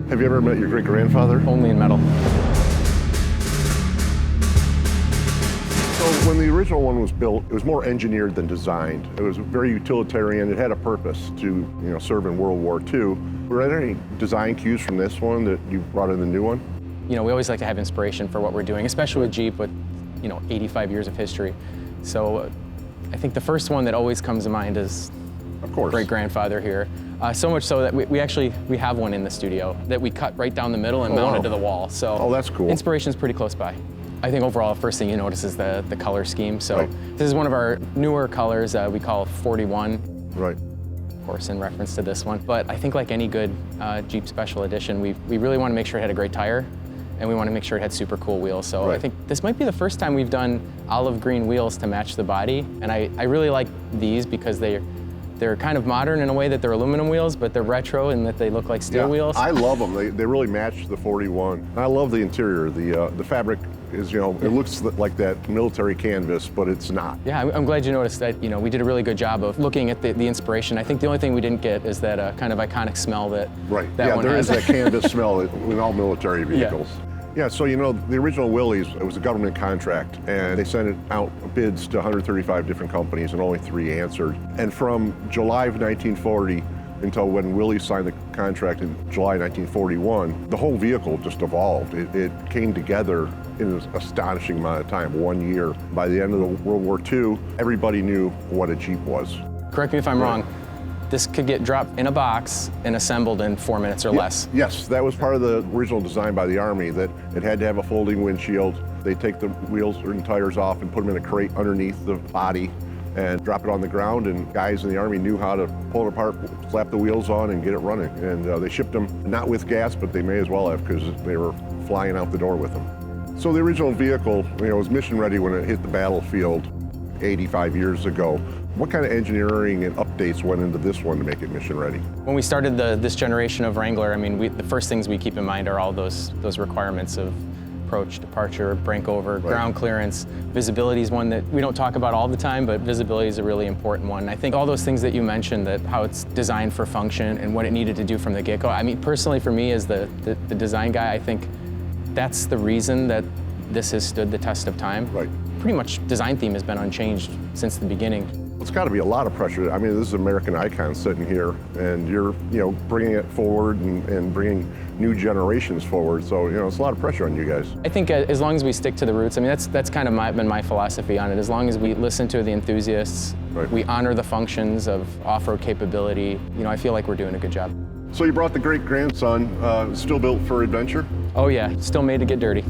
Have you ever met your great-grandfather? Only in metal. So when the original one was built, it was more engineered than designed. It was very utilitarian. It had a purpose to serve in World War II. Were there any design cues from this one that you brought in the new one? We always like to have inspiration for what we're doing, especially with Jeep with 85 years of history. So I think the first one that always comes to mind is Of course. great-grandfather here. So much so that we have one in the studio that we cut right down the middle and mounted to the wall. So that's cool. Inspiration's pretty close by. I think overall, first thing you notice is the color scheme. So Right. This is one of our newer colors we call 41. Right. Of course, in reference to this one. But I think like any good Jeep Special Edition, we really want to make sure it had a great tire, and we want to make sure it had super cool wheels. So Right. I think this might be the first time we've done olive green wheels to match the body, and I really like these because they're kind of modern in a way that they're aluminum wheels, but they're retro in that they look like steel wheels. I love them. They really match the 41. And I love the interior. The fabric is, it looks like that military canvas, but it's not. Yeah, I'm glad you noticed that. We did a really good job of looking at the inspiration. I think the only thing we didn't get is that kind of iconic smell that Right. that one there has. is that canvas smell in all military vehicles. Yeah, so the original Willys, it was a government contract, and they sent out bids to 135 different companies, and only 3 answered. And from July of 1940 until when Willys signed the contract in July 1941, the whole vehicle just evolved. It came together in an astonishing amount of time, 1 year. By the end of the World War II, everybody knew what a Jeep was. Correct me if I'm wrong. This could get dropped in a box and assembled in 4 minutes or less. Yes, that was part of the original design by the Army, that it had to have a folding windshield. They take the wheels and tires off and put them in a crate underneath the body and drop it on the ground, and guys in the Army knew how to pull it apart, slap the wheels on, and get it running. And they shipped them not with gas, but they may as well have, because they were flying out the door with them. So the original vehicle was mission ready when it hit the battlefield 85 years ago. What kind of engineering and updates went into this one to make it mission ready? When we started this generation of Wrangler, the first things we keep in mind are all those requirements of approach, departure, brake over, ground clearance. Visibility is one that we don't talk about all the time, but visibility is a really important one. I think all those things that you mentioned, that how it's designed for function and what it needed to do from the get-go. Personally for me as the design guy, I think that's the reason that this has stood the test of time. Right. Pretty much design theme has been unchanged since the beginning. It's got to be a lot of pressure. This is American icon sitting here, and you're, bringing it forward and bringing new generations forward. So, it's a lot of pressure on you guys. I think as long as we stick to the roots, that's kind of been my philosophy on it. As long as we listen to the enthusiasts, we honor the functions of off-road capability, I feel like we're doing a good job. So you brought the great-grandson, still built for adventure? Oh yeah, still made to get dirty.